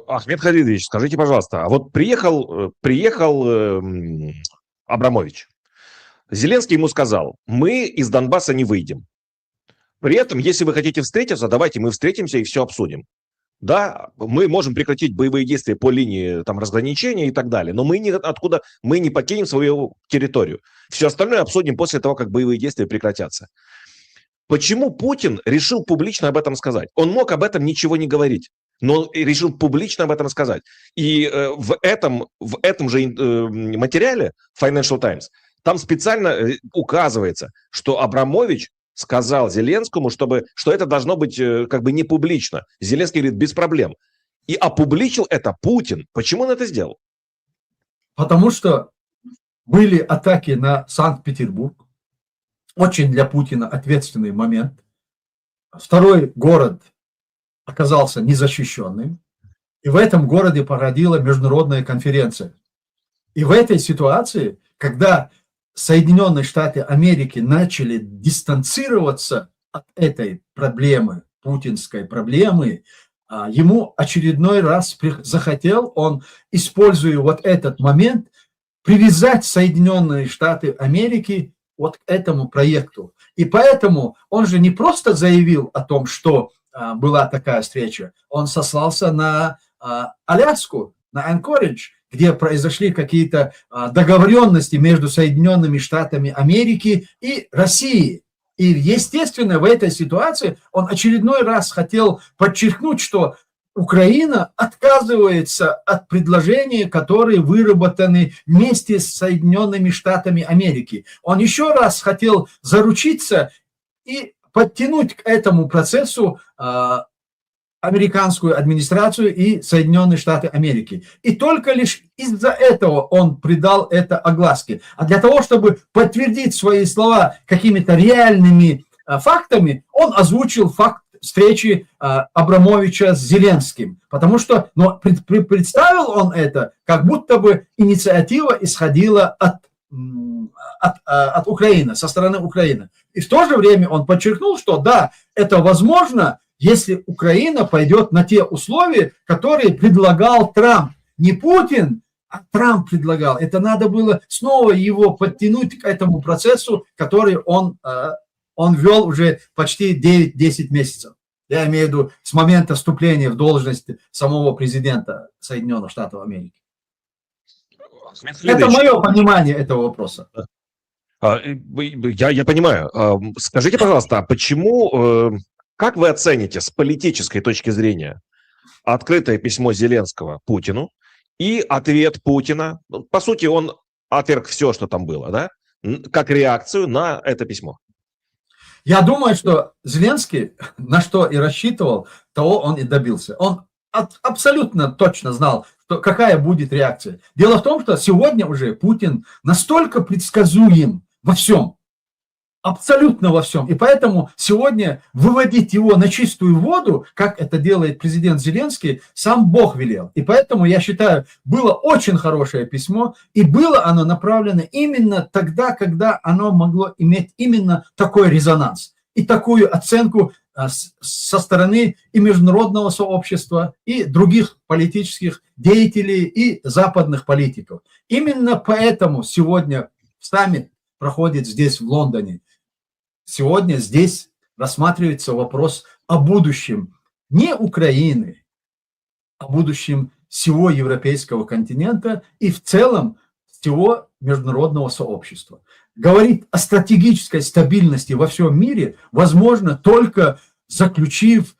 Ахмед Халидович, скажите, пожалуйста, а вот приехал Абрамович. Зеленский ему сказал: мы из Донбасса не выйдем. При этом, если вы хотите встретиться, давайте мы встретимся и все обсудим. Да, мы можем прекратить боевые действия по линии там, разграничения и так далее, но мы не покинем свою территорию. Все остальное обсудим после того, как боевые действия прекратятся. Почему Путин решил публично об этом сказать? Он мог об этом ничего не говорить, но он решил публично об этом сказать. И в этом же материале Financial Times там специально указывается, что Абрамович сказал Зеленскому, что это должно быть как бы не публично. Зеленский говорит: без проблем. И опубличил это Путин. Почему он это сделал? Потому что были атаки на Санкт-Петербург. Очень для Путина ответственный момент. Второй город оказался незащищенным. И в этом городе проходила международная конференция. И в этой ситуации, когда Соединенные Штаты Америки начали дистанцироваться от этой проблемы, путинской проблемы, ему очередной раз захотел, он, используя вот этот момент, привязать Соединенные Штаты Америки вот к этому проекту. И поэтому он же не просто заявил о том, что была такая встреча, он сослался на Аляску, на Анкоридж, где произошли какие-то договоренности между Соединенными Штатами Америки и Россией. И, естественно, в этой ситуации он очередной раз хотел подчеркнуть, что Украина отказывается от предложений, которые выработаны вместе с Соединенными Штатами Америки. Он еще раз хотел заручиться и подтянуть к этому процессу американскую администрацию и Соединенные Штаты Америки. И только лишь из-за этого он придал это огласке. А для того, чтобы подтвердить свои слова какими-то реальными фактами, он озвучил факт встречи Абрамовича с Зеленским. Потому что представил он это, как будто бы инициатива исходила от Украины, со стороны Украины. И в то же время он подчеркнул, что да, это возможно, если Украина пойдет на те условия, которые предлагал Трамп. Не Путин, а Трамп предлагал. Это надо было снова его подтянуть к этому процессу, который он вел уже почти 9-10 месяцев. Я имею в виду с момента вступления в должность самого президента Соединенных Штатов Америки. Это мое понимание этого вопроса. Я понимаю. Скажите, пожалуйста, почему... Как вы оцените с политической точки зрения открытое письмо Зеленского Путину и ответ Путина? По сути, он отверг все, что там было, да? Как реакцию на это письмо. Я думаю, что Зеленский, на что и рассчитывал, того он и добился. Он абсолютно точно знал, какая будет реакция. Дело в том, что сегодня уже Путин настолько предсказуем во всем. Абсолютно во всем. И поэтому сегодня выводить его на чистую воду, как это делает президент Зеленский, сам Бог велел. И поэтому, я считаю, было очень хорошее письмо, и было оно направлено именно тогда, когда оно могло иметь именно такой резонанс и такую оценку со стороны и международного сообщества, и других политических деятелей, и западных политиков. Именно поэтому сегодня саммит проходит здесь, в Лондоне. Сегодня здесь рассматривается вопрос о будущем не Украины, о будущем всего европейского континента и в целом всего международного сообщества. Говорить о стратегической стабильности во всем мире возможно только заключив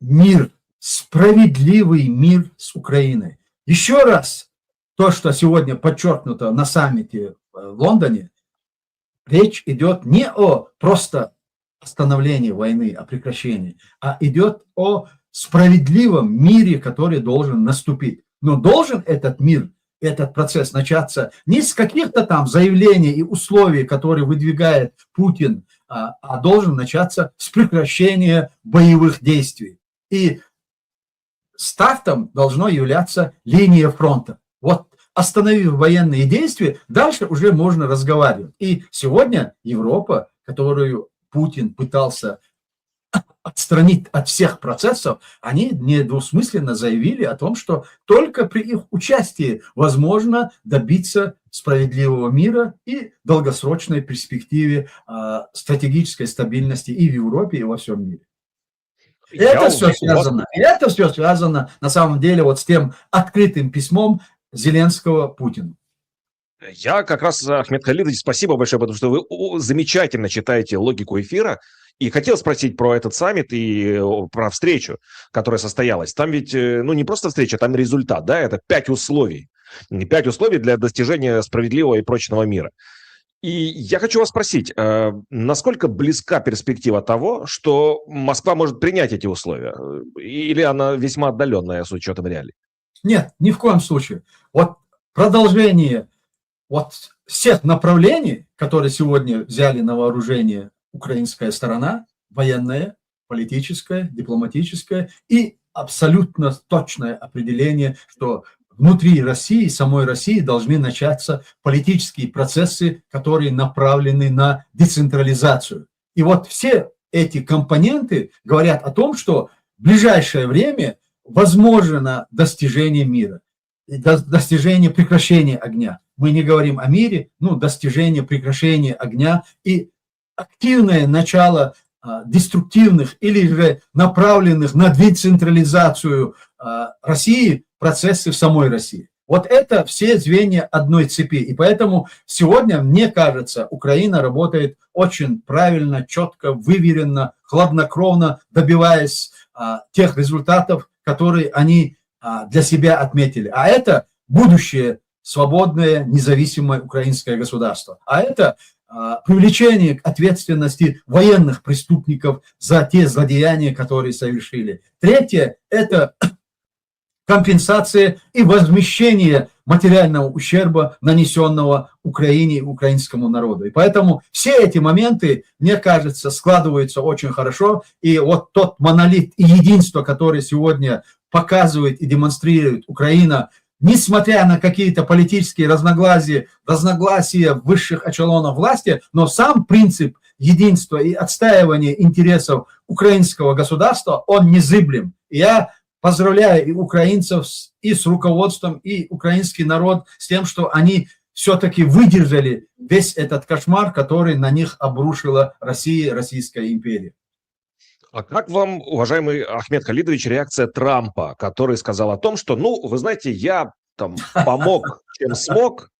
мир, справедливый мир с Украиной. Еще раз, то, что сегодня подчеркнуто на саммите в Лондоне, речь идет не о просто остановлении войны, о прекращении, а идет о справедливом мире, который должен наступить. Но должен этот мир, этот процесс начаться не с каких-то там заявлений и условий, которые выдвигает Путин, а должен начаться с прекращения боевых действий. И стартом должно являться линия фронта. Вот, остановив военные действия, дальше уже можно разговаривать. И сегодня Европа, которую Путин пытался отстранить от всех процессов, они недвусмысленно заявили о том, что только при их участии возможно добиться справедливого мира и долгосрочной перспективе стратегической стабильности и в Европе, и во всем мире. Это все связано на самом деле вот с тем открытым письмом Зеленского Путину. Я как раз, Ахмед Халидович, спасибо большое, потому что вы замечательно читаете логику эфира. И хотел спросить про этот саммит и про встречу, которая состоялась. Там ведь, ну, не просто встреча, там результат, да, это 5 условий. 5 условий для достижения справедливого и прочного мира. И я хочу вас спросить, насколько близка перспектива того, что Москва может принять эти условия? Или она весьма отдаленная с учетом реалий? Нет, ни в коем случае. Вот продолжение вот всех направлений, которые сегодня взяли на вооружение украинская сторона, военная, политическая, дипломатическая, и абсолютно точное определение, что внутри России, самой России должны начаться политические процессы, которые направлены на децентрализацию. И вот все эти компоненты говорят о том, что в ближайшее время возможно достижение мира, достижение прекращения огня. Мы не говорим о мире, но достижение прекращения огня и активное начало деструктивных или же направленных на децентрализацию России процессы в самой России. Вот это все звенья одной цепи. И поэтому сегодня, мне кажется, Украина работает очень правильно, четко, выверенно, хладнокровно, добиваясь тех результатов, которые они для себя отметили. А это будущее свободное, независимое украинское государство. А это привлечение к ответственности военных преступников за те злодеяния, которые совершили. Третье – это компенсация и возмещение материального ущерба, нанесенного Украине и украинскому народу. И поэтому все эти моменты, мне кажется, складываются очень хорошо. И вот тот монолит и единство, который сегодня показывает и демонстрирует Украина, несмотря на какие-то политические разногласия высших эшелонов власти, но сам принцип единства и отстаивания интересов украинского государства, он незыблем. И я поздравляю и украинцев, и с руководством, и украинский народ с тем, что они все-таки выдержали весь этот кошмар, который на них обрушила Россия, Российская империя. А как вам, уважаемый Ахмед Халидович, реакция Трампа, который сказал о том, что, ну, вы знаете, я там помог, чем смог,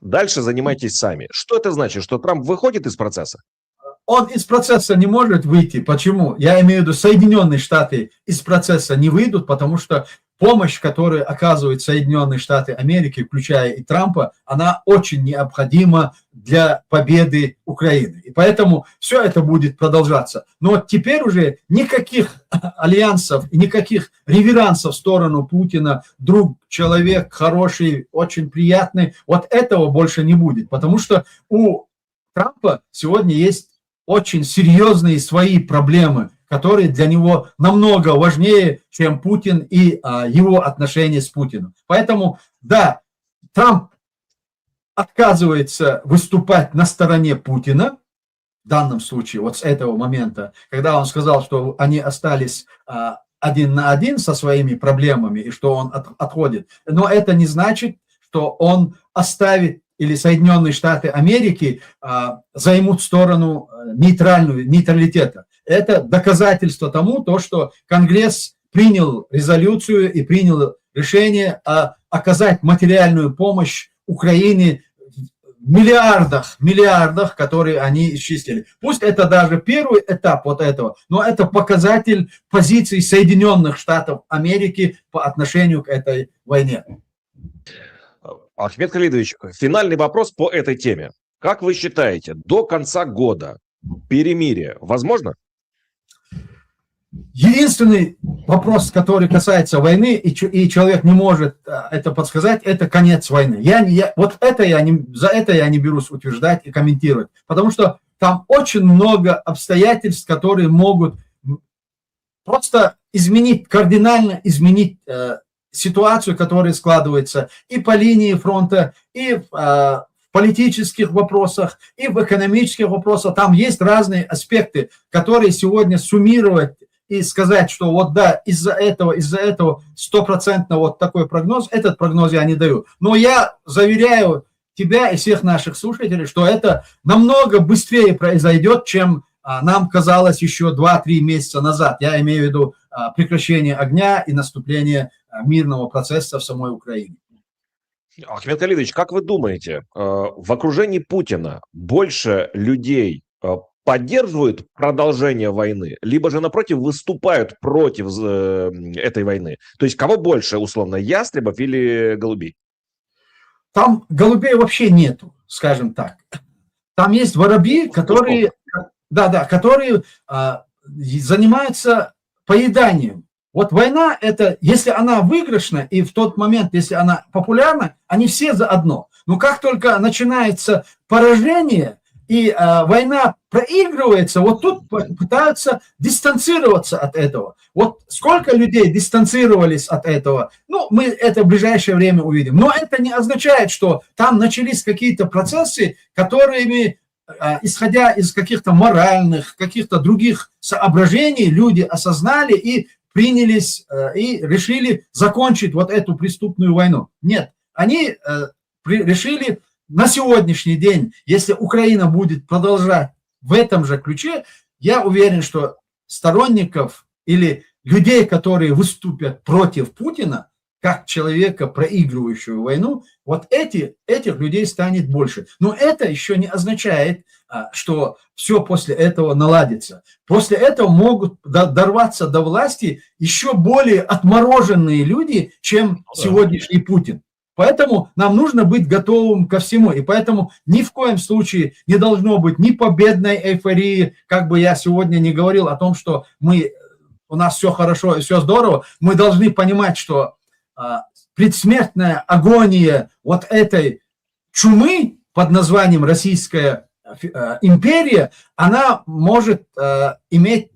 дальше занимайтесь сами. Что это значит? Что Трамп выходит из процесса? Он из процесса не может выйти. Почему? Я имею в виду, Соединенные Штаты из процесса не выйдут, потому что помощь, которую оказывают Соединенные Штаты Америки, включая и Трампа, она очень необходима для победы Украины. И поэтому все это будет продолжаться. Но вот теперь уже никаких альянсов и никаких реверансов в сторону Путина, друг, человек хороший, очень приятный, вот этого больше не будет. Потому что у Трампа сегодня есть очень серьезные свои проблемы, которые для него намного важнее, чем Путин и его отношения с Путиным. Поэтому, да, Трамп отказывается выступать на стороне Путина, в данном случае, вот с этого момента, когда он сказал, что они остались один на один со своими проблемами и что он отходит. Но это не значит, что он оставит или Соединенные Штаты Америки займут сторону нейтралитета. Это доказательство тому, то, что Конгресс принял резолюцию и принял решение оказать материальную помощь Украине в миллиардах, которые они исчислили. Пусть это даже первый этап вот этого, но это показатель позиции Соединенных Штатов Америки по отношению к этой войне. Ахмед Халидович, финальный вопрос по этой теме. Как вы считаете, до конца года перемирие возможно? Единственный вопрос, который касается войны, и человек не может это подсказать, это конец войны. За это я не берусь утверждать и комментировать, потому что там очень много обстоятельств, которые могут просто кардинально изменить ситуацию, которая складывается и по линии фронта, и в в политических вопросах, и в экономических вопросах. Там есть разные аспекты, которые сегодня суммировать и сказать, что вот да, из-за этого стопроцентно вот такой прогноз, этот прогноз я не даю. Но я заверяю тебя и всех наших слушателей, что это намного быстрее произойдет, чем нам казалось еще 2-3 месяца назад. Я имею в виду прекращение огня и наступление мирного процесса в самой Украине. Ахмед Халидович, как вы думаете, в окружении Путина больше людей поддерживают продолжение войны, либо же, напротив, выступают против этой войны? То есть кого больше, условно, ястребов или голубей? Там голубей вообще нету, скажем так. Там есть воробьи, которые занимаются поеданием. Вот война, это, если она выигрышна, и в тот момент, если она популярна, они все заодно. Но как только начинается поражение, и война проигрывается, вот тут пытаются дистанцироваться от этого. Вот сколько людей дистанцировались от этого, ну, мы это в ближайшее время увидим. Но это не означает, что там начались какие-то процессы, которыми, исходя из каких-то моральных, каких-то других соображений, люди осознали и принялись и решили закончить вот эту преступную войну. Нет, они решили на сегодняшний день, если Украина будет продолжать в этом же ключе, я уверен, что сторонников или людей, которые выступят против Путина, как человека, проигрывающего войну, вот этих людей станет больше. Но это еще не означает, что все после этого наладится. После этого могут дорваться до власти еще более отмороженные люди, чем сегодняшний Путин. Поэтому нам нужно быть готовым ко всему. И поэтому ни в коем случае не должно быть ни победной эйфории, как бы я сегодня не говорил о том, что у нас все хорошо и все здорово. Мы должны понимать, что предсмертная агония вот этой чумы под названием Российская империя, она может иметь,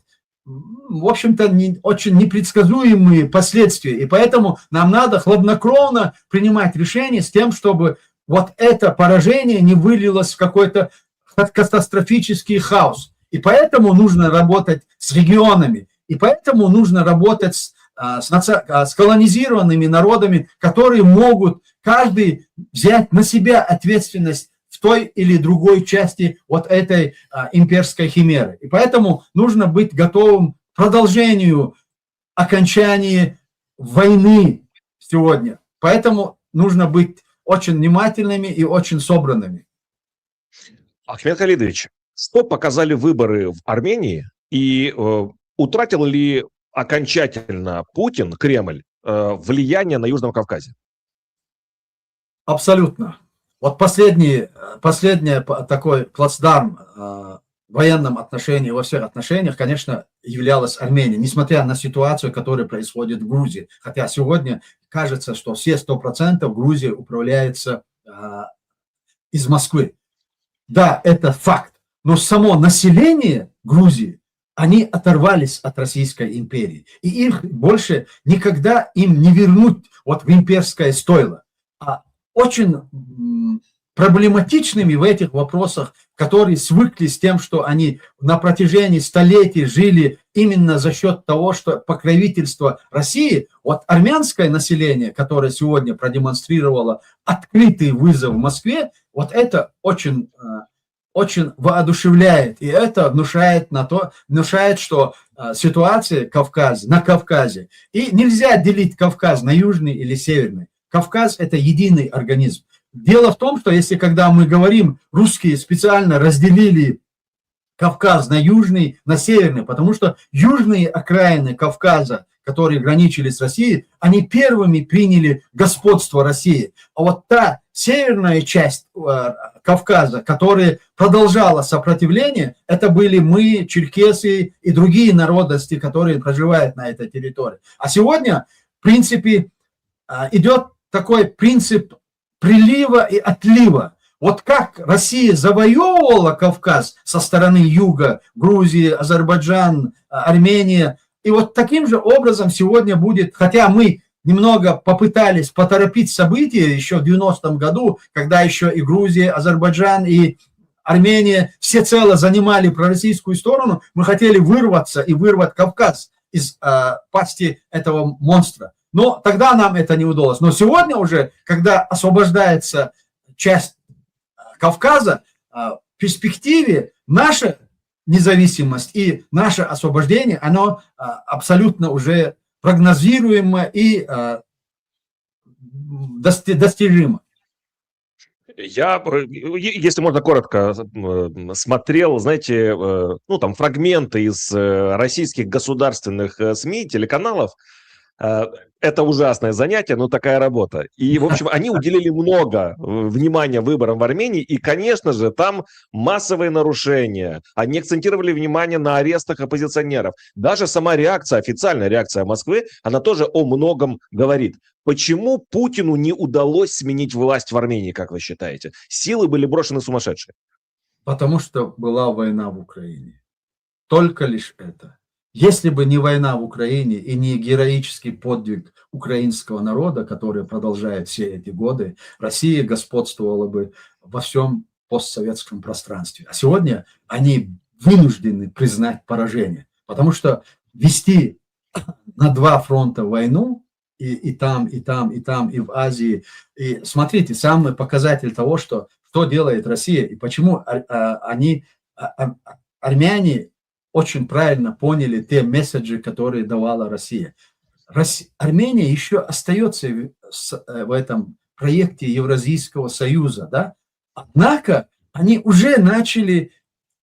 в общем-то, очень непредсказуемые последствия. И поэтому нам надо хладнокровно принимать решения с тем, чтобы вот это поражение не вылилось в какой-то катастрофический хаос. И поэтому нужно работать с регионами. И поэтому нужно работать с колонизированными народами, которые могут каждый взять на себя ответственность в той или другой части вот этой имперской химеры. И поэтому нужно быть готовым к продолжению окончания войны сегодня. Поэтому нужно быть очень внимательными и очень собранными. Ахмед Халидович, что показали выборы в Армении и утратил ли окончательно Путин, Кремль, влияние на Южном Кавказе? Абсолютно. Вот последний такой плацдарм в военном отношении, во всех отношениях, конечно, являлась Армения, несмотря на ситуацию, которая происходит в Грузии. Хотя сегодня кажется, что все 100% Грузия управляется из Москвы. Да, это факт. Но само население Грузии, они оторвались от Российской империи. И их больше никогда им не вернуть вот в имперское стойло. А очень проблематичными в этих вопросах, которые свыкли с тем, что они на протяжении столетий жили именно за счет того, что покровительство России, вот армянское население, которое сегодня продемонстрировало открытый вызов в Москве, вот это очень воодушевляет, и это внушает, что ситуация на Кавказе, и нельзя делить Кавказ на южный или северный. Кавказ – это единый организм. Дело в том, что когда мы говорим, русские специально разделили Кавказ на южный, на северный, потому что южные окраины Кавказа, которые граничили с Россией, они первыми приняли господство России. А вот та северная часть Кавказа, которая продолжала сопротивление, это были мы, черкесы и другие народности, которые проживают на этой территории. А сегодня, в принципе, идет такой принцип прилива и отлива. Вот как Россия завоевывала Кавказ со стороны юга, Грузия, Азербайджан, Армения, и вот таким же образом сегодня будет, хотя мы немного попытались поторопить события еще в 90-м году, когда еще и Грузия, Азербайджан и Армения всецело занимали пророссийскую сторону, мы хотели вырваться и вырвать Кавказ из пасти этого монстра. Но тогда нам это не удалось. Но сегодня уже, когда освобождается часть Кавказа, в перспективе наша независимость и наше освобождение, оно абсолютно уже прогнозируемо и достижимо. Я, если можно коротко, смотрел, знаете, ну там фрагменты из российских государственных СМИ, телеканалов. Это ужасное занятие, но такая работа. И, в общем, они уделили много внимания выборам в Армении, и, конечно же, там массовые нарушения. Они акцентировали внимание на арестах оппозиционеров. Даже сама реакция, официальная реакция Москвы, она тоже о многом говорит. Почему Путину не удалось сменить власть в Армении, как вы считаете? Силы были брошены сумасшедшие. Потому что была война в Украине. Только лишь это. Если бы не война в Украине и не героический подвиг украинского народа, который продолжает все эти годы, Россия господствовала бы во всем постсоветском пространстве. А сегодня они вынуждены признать поражение, потому что вести на два фронта войну, и там, и там, и там, и в Азии. И смотрите, самый показатель того, что делает Россия, и почему армяне очень правильно поняли те месседжи, которые давала Россия. Армения еще остается в этом проекте Евразийского союза, да? Однако они уже начали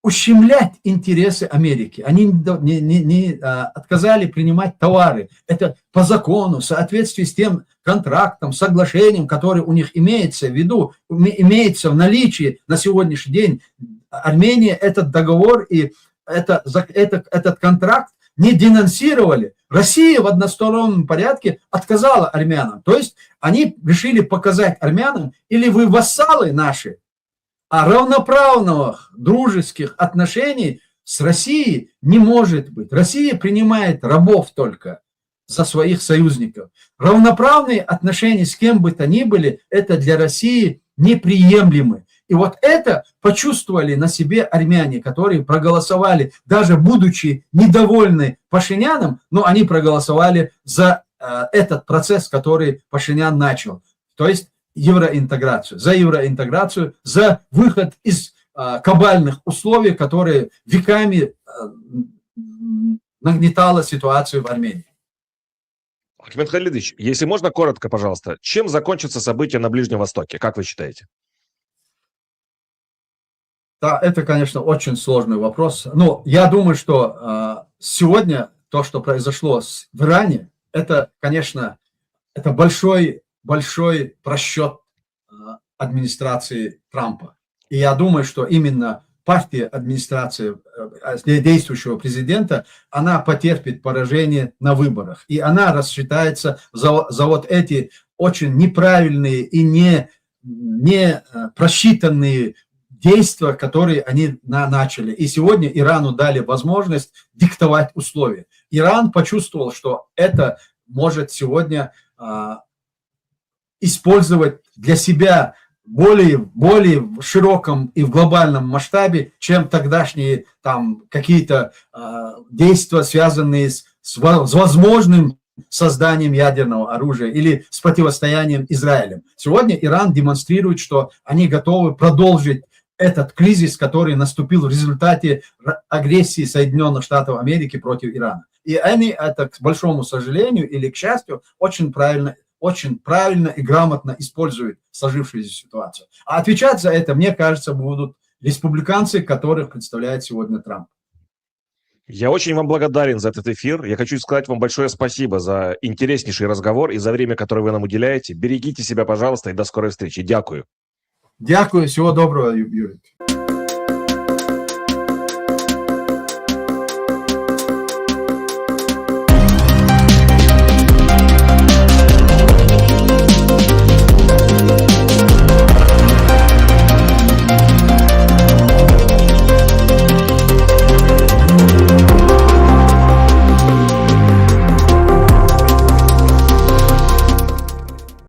ущемлять интересы Америки. Они не отказали принимать товары. Это по закону, в соответствии с тем контрактом, соглашением, который у них имеется в виду, имеется в наличии на сегодняшний день. Армения этот договор и этот контракт не денонсировали. Россия в одностороннем порядке отказала армянам. То есть они решили показать армянам, или вы вассалы наши, а равноправных дружеских отношений с Россией не может быть. Россия принимает рабов только за своих союзников. Равноправные отношения с кем бы то ни были, это для России неприемлемы. И вот это почувствовали на себе армяне, которые проголосовали, даже будучи недовольны Пашиняном, но они проголосовали за этот процесс, который Пашинян начал. То есть евроинтеграцию, за выход из кабальных условий, которые веками нагнетала ситуацию в Армении. Ахмед Халидович, если можно коротко, пожалуйста, чем закончатся события на Ближнем Востоке, как вы считаете? Да, это, конечно, очень сложный вопрос. Но я думаю, что сегодня то, что произошло в Иране, это, конечно, это большой просчет администрации Трампа. И я думаю, что именно партия администрации действующего президента, она потерпит поражение на выборах. И она рассчитается за вот эти очень неправильные и не просчитанные действия, которые они начали. И сегодня Ирану дали возможность диктовать условия. Иран почувствовал, что это может сегодня использовать для себя более в широком и в глобальном масштабе, чем тогдашние там какие-то действия, связанные с возможным созданием ядерного оружия или с противостоянием Израилем. Сегодня Иран демонстрирует, что они готовы продолжить этот кризис, который наступил в результате агрессии Соединенных Штатов Америки против Ирана. И они это, к большому сожалению или к счастью, очень правильно и грамотно используют сложившуюся ситуацию. А отвечать за это, мне кажется, будут республиканцы, которых представляет сегодня Трамп. Я очень вам благодарен за этот эфир. Я хочу сказать вам большое спасибо за интереснейший разговор и за время, которое вы нам уделяете. Берегите себя, пожалуйста, и до скорой встречи. Дякую. Дякую, всего доброго, Юрий.